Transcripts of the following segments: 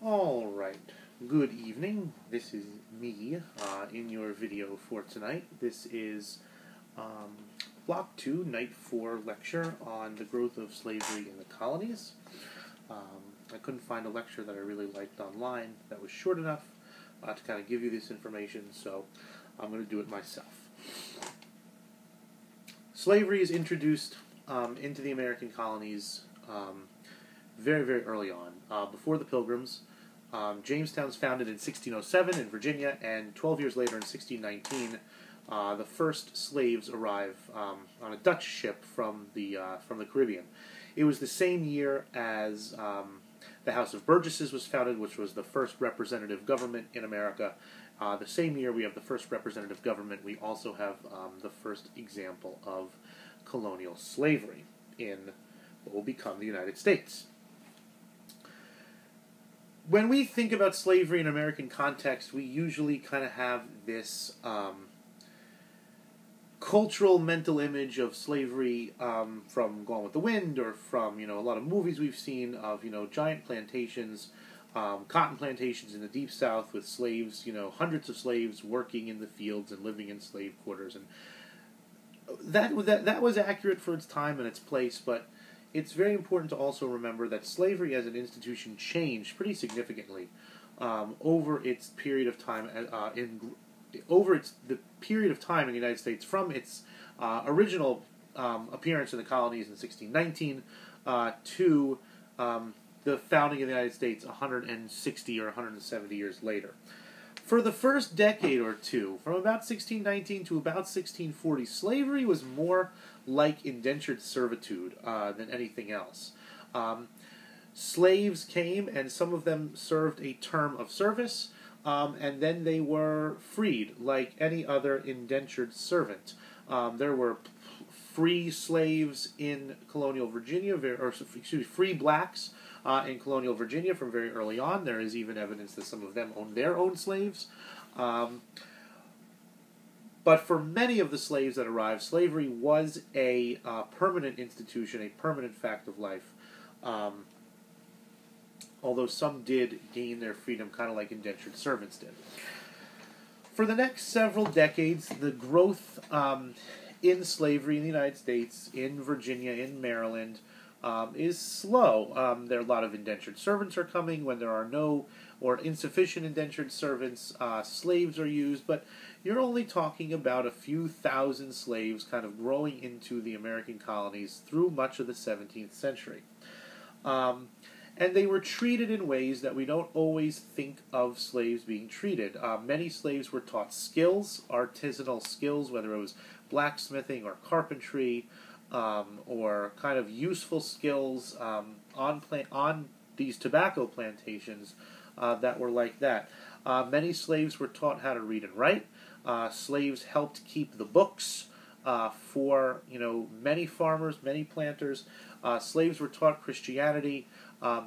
Alright, good evening. This is me in your video for tonight. This is Block 2, Night 4 lecture on the growth of slavery in the colonies. I couldn't find a lecture that I really liked online that was short enough to kind of give you this information, so I'm going to do it myself. Slavery is introduced into the American colonies very, very early on, before the Pilgrims. Jamestown's founded in 1607 in Virginia, and 12 years later in 1619, the first slaves arrive on a Dutch ship from the Caribbean. It was the same year as the House of Burgesses was founded, which was the first representative government in America. The same year we have the first representative government, we also have the first example of colonial slavery in what will become the United States. When we think about slavery in American context, we usually kind of have this cultural mental image of slavery from Gone with the Wind, or from a lot of movies we've seen of giant plantations, cotton plantations in the Deep South with slaves, hundreds of slaves working in the fields and living in slave quarters, and that was accurate for its time and its place, but it's very important to also remember that slavery as an institution changed pretty significantly over its period of time the period of time in the United States, from its original appearance in the colonies in 1619 to the founding of the United States 160 or 170 years later. For the first decade or two, from about 1619 to about 1640, slavery was more like indentured servitude than anything else. Slaves came, and some of them served a term of service, and then they were freed like any other indentured servant. There were free slaves in colonial Virginia, free blacks in colonial Virginia from very early on. There is even evidence that some of them owned their own slaves. But for many of the slaves that arrived, slavery was a permanent institution, a permanent fact of life. Although some did gain their freedom kind of like indentured servants did. For the next several decades, the growth in slavery in the United States, in Virginia, in Maryland, is slow. There are a lot of indentured servants are coming. When there are no or insufficient indentured servants, slaves are used, but you're only talking about a few thousand slaves kind of growing into the American colonies through much of the 17th century. And they were treated in ways that we don't always think of slaves being treated. Many slaves were taught skills, artisanal skills, whether it was blacksmithing or carpentry, or kind of useful skills on these tobacco plantations that were like that. Many slaves were taught how to read and write. Slaves helped keep the books for many farmers, many planters. Slaves were taught Christianity.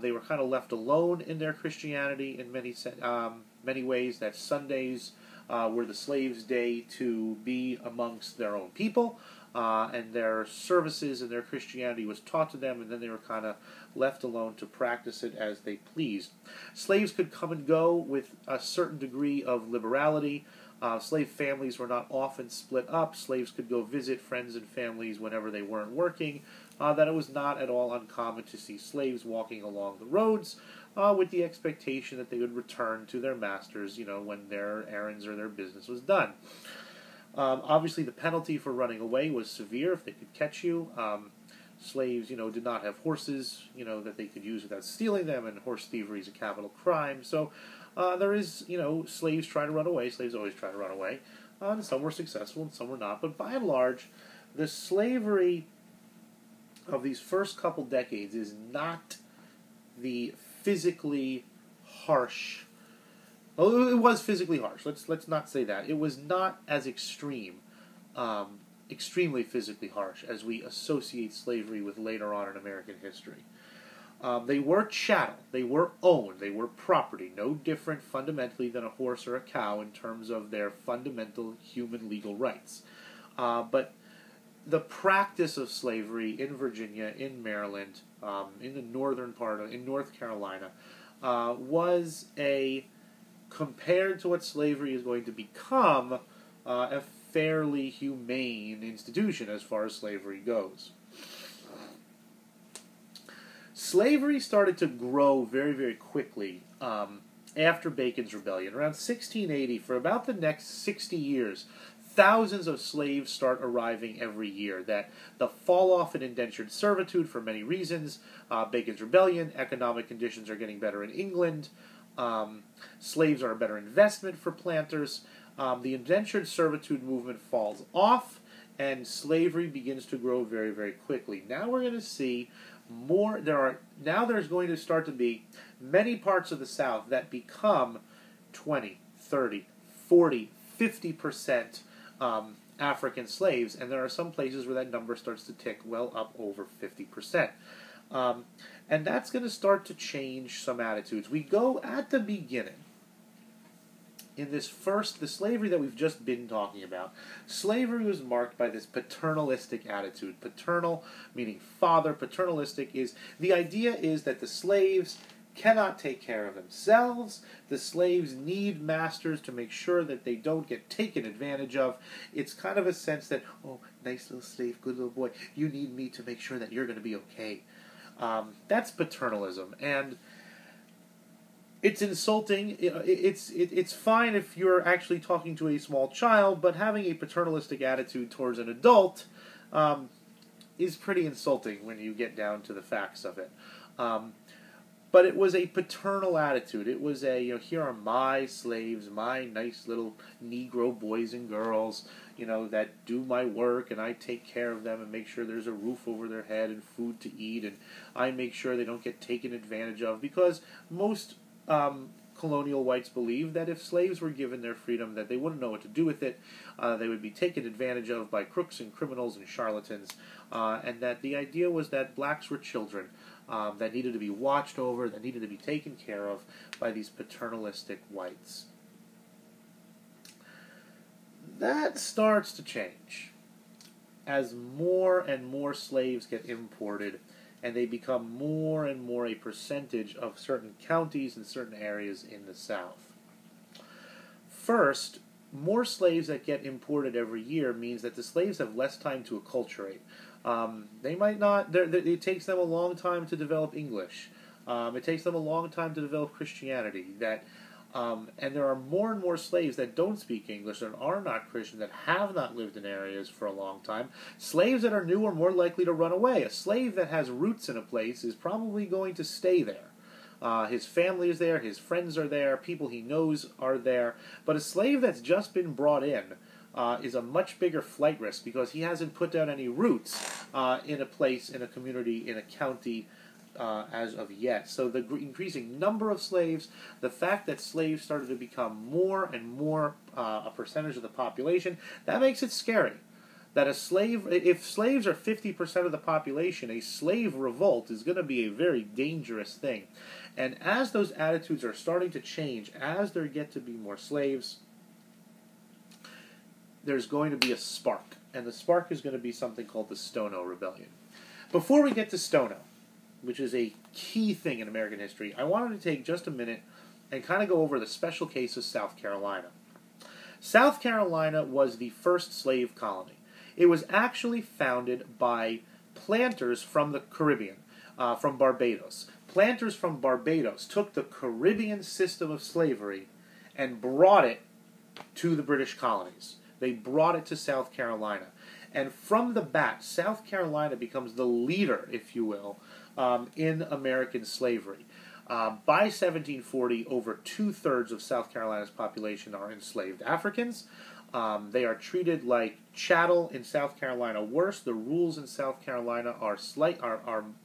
They were kind of left alone in their Christianity in many ways. That Sundays were the slaves' day to be amongst their own people, and their services and their Christianity was taught to them, and then they were kind of left alone to practice it as they pleased. Slaves could come and go with a certain degree of liberality. Slave families were not often split up. Slaves could go visit friends and families whenever they weren't working. That it was not at all uncommon to see slaves walking along the roads with the expectation that they would return to their masters, when their errands or their business was done. Obviously, the penalty for running away was severe if they could catch you. Slaves, did not have horses, that they could use without stealing them, and horse thievery is a capital crime. So there is, slaves try to run away. Slaves always try to run away. And some were successful and some were not. But by and large, the slavery of these first couple decades is not the physically harsh. Well, it was physically harsh. Let's not say that. It was not as extremely physically harsh as we associate slavery with later on in American history. They were chattel. They were owned. They were property. No different fundamentally than a horse or a cow in terms of their fundamental human legal rights. But the practice of slavery in Virginia, in Maryland, in the northern part in North Carolina, was compared to what slavery is going to become, a fairly humane institution as far as slavery goes. Slavery started to grow very, very quickly after Bacon's Rebellion. Around 1680, for about the next 60 years, thousands of slaves start arriving every year. That the fall off in indentured servitude for many reasons. Bacon's Rebellion, economic conditions are getting better in England. Slaves are a better investment for planters. The indentured servitude movement falls off, and slavery begins to grow very, very quickly. Now we're going to see more. There's going to start to be many parts of the South that become 20, 30, 40, 50% African slaves, and there are some places where that number starts to tick well up over 50%. And that's going to start to change some attitudes. We go at the beginning. In the slavery that we've just been talking about, slavery was marked by this paternalistic attitude. Paternal, meaning father. Paternalistic is, the idea is that the slaves cannot take care of themselves. The slaves need masters to make sure that they don't get taken advantage of. It's kind of a sense that, oh, nice little slave, good little boy, you need me to make sure that you're going to be okay. That's paternalism, and it's insulting. It's fine if you're actually talking to a small child, but having a paternalistic attitude towards an adult is pretty insulting when you get down to the facts of it. But it was a paternal attitude. It was here are my slaves, my nice little Negro boys and girls, that do my work, and I take care of them and make sure there's a roof over their head and food to eat, and I make sure they don't get taken advantage of, because most colonial whites believed that if slaves were given their freedom, that they wouldn't know what to do with it. They would be taken advantage of by crooks and criminals and charlatans, and that the idea was that blacks were children that needed to be watched over, that needed to be taken care of by these paternalistic whites. That starts to change as more and more slaves get imported, and they become more and more a percentage of certain counties and certain areas in the South. First, more slaves that get imported every year means that the slaves have less time to acculturate. They might not. It takes them a long time to develop English. It takes them a long time to develop Christianity. And there are more and more slaves that don't speak English, that are not Christian, that have not lived in areas for a long time. Slaves that are new are more likely to run away. A slave that has roots in a place is probably going to stay there. His family is there, his friends are there, people he knows are there. But a slave that's just been brought in is a much bigger flight risk, because he hasn't put down any roots in a place, in a community, in a county, as of yet. So the increasing number of slaves, the fact that slaves started to become more and more a percentage of the population, that makes it scary. That if slaves are 50% of the population, a slave revolt is going to be a very dangerous thing. And as those attitudes are starting to change, as there get to be more slaves, there's going to be a spark. And the spark is going to be something called the Stono Rebellion. Before we get to Stono, which is a key thing in American history, I wanted to take just a minute and kind of go over the special case of South Carolina. South Carolina was the first slave colony. It was actually founded by planters from the Caribbean, from Barbados. Planters from Barbados took the Caribbean system of slavery and brought it to the British colonies. They brought it to South Carolina. And from the bat, South Carolina becomes the leader, if you will, in American slavery. By 1740, over 2/3 of South Carolina's population are enslaved Africans. They are treated like chattel in South Carolina. Worse, the rules in South Carolina are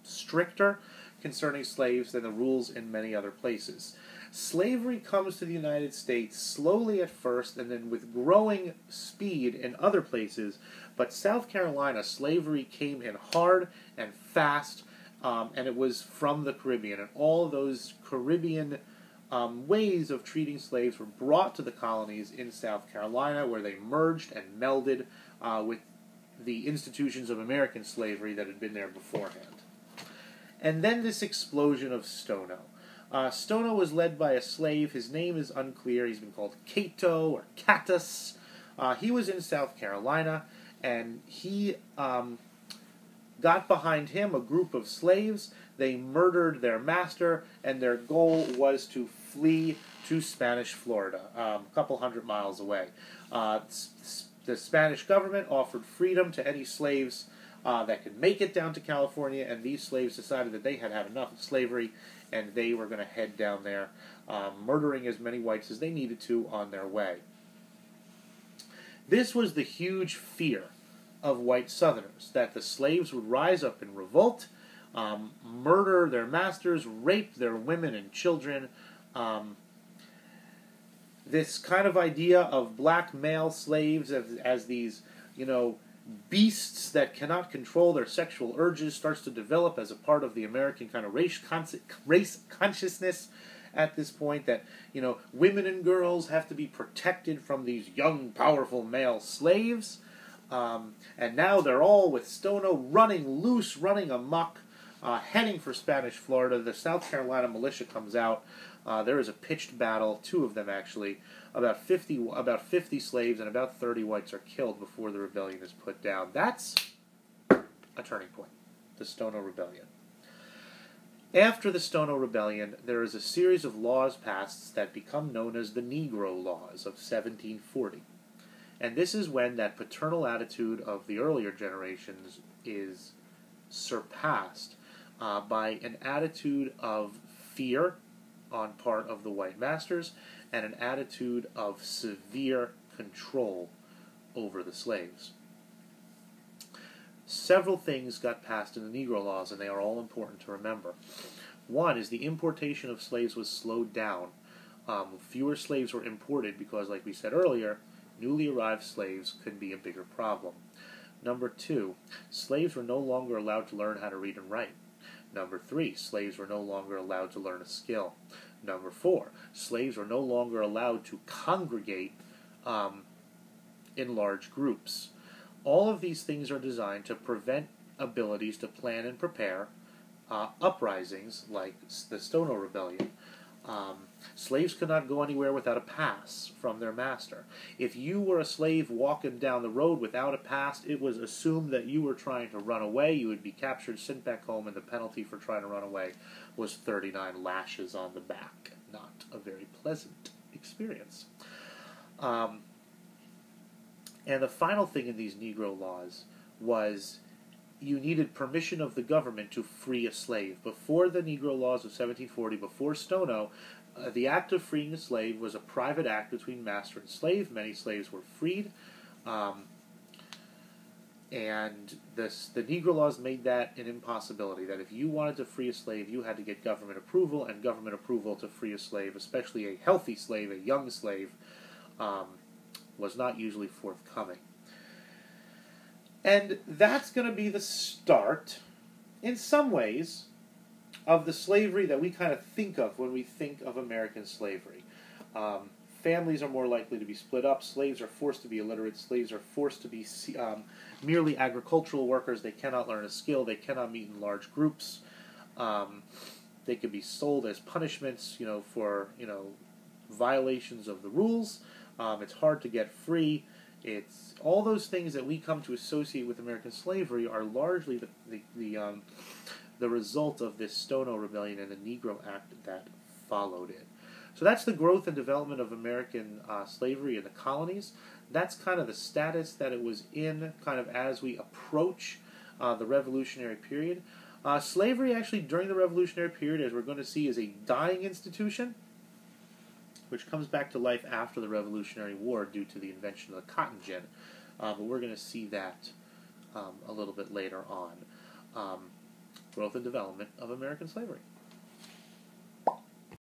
stricter concerning slaves than the rules in many other places. Slavery comes to the United States slowly at first, and then with growing speed in other places. But South Carolina, slavery came in hard and fast, and it was from the Caribbean. And all of those Caribbean ways of treating slaves were brought to the colonies in South Carolina, where they merged and melded with the institutions of American slavery that had been there beforehand. And then this explosion of Stono. Stono was led by a slave. His name is unclear. He's been called Cato or Catus. He was in South Carolina, and he got behind him a group of slaves. They murdered their master, and their goal was to flee to Spanish Florida, a couple 100 miles away. The Spanish government offered freedom to any slaves that could make it down to California, and these slaves decided that they had had enough of slavery, and they were going to head down there, murdering as many whites as they needed to on their way. This was the huge fear of white Southerners, that the slaves would rise up in revolt, murder their masters, rape their women and children. This kind of idea of black male slaves as these, beasts that cannot control their sexual urges starts to develop as a part of the American kind of race consciousness at this point, that, women and girls have to be protected from these young, powerful male slaves. And now they're all with Stono running loose, running amok, heading for Spanish Florida. The South Carolina militia comes out. There is a pitched battle, two of them actually. About 50 slaves and about 30 whites are killed before the rebellion is put down. That's a turning point, the Stono Rebellion. After the Stono Rebellion, there is a series of laws passed that become known as the Negro Laws of 1740. And this is when that paternal attitude of the earlier generations is surpassed by an attitude of fear on part of the white masters and an attitude of severe control over the slaves. Several things got passed in the Negro Laws, and they are all important to remember. One is the importation of slaves was slowed down. Fewer slaves were imported because, like we said earlier, newly arrived slaves could be a bigger problem. Number 2, slaves were no longer allowed to learn how to read and write. Number 3, slaves were no longer allowed to learn a skill. Number 4, slaves were no longer allowed to congregate in large groups. All of these things are designed to prevent abilities to plan and prepare uprisings like the Stono Rebellion. Slaves could not go anywhere without a pass from their master. If you were a slave walking down the road without a pass, it was assumed that you were trying to run away. You would be captured, sent back home, and the penalty for trying to run away was 39 lashes on the back. Not a very pleasant experience. And the final thing in these Negro Laws was you needed permission of the government to free a slave. Before the Negro Laws of 1740, before Stono, the act of freeing a slave was a private act between master and slave. Many slaves were freed. And the Negro Laws made that an impossibility, that if you wanted to free a slave, you had to get government approval, and government approval to free a slave, especially a healthy slave, a young slave, was not usually forthcoming. And that's going to be the start, in some ways, of the slavery that we kind of think of when we think of American slavery. Families are more likely to be split up. Slaves are forced to be illiterate. Slaves are forced to be merely agricultural workers. They cannot learn a skill. They cannot meet in large groups. They could be sold as punishments, for violations of the rules. It's hard to get free. It's all those things that we come to associate with American slavery are largely the result of this Stono Rebellion and the Negro Act that followed it. So that's the growth and development of American slavery in the colonies. That's kind of the status that it was in kind of as we approach the Revolutionary period. Slavery actually during the Revolutionary period, as we're going to see, is a dying institution, which comes back to life after the Revolutionary War due to the invention of the cotton gin. But we're going to see that a little bit later on. Growth and development of American slavery.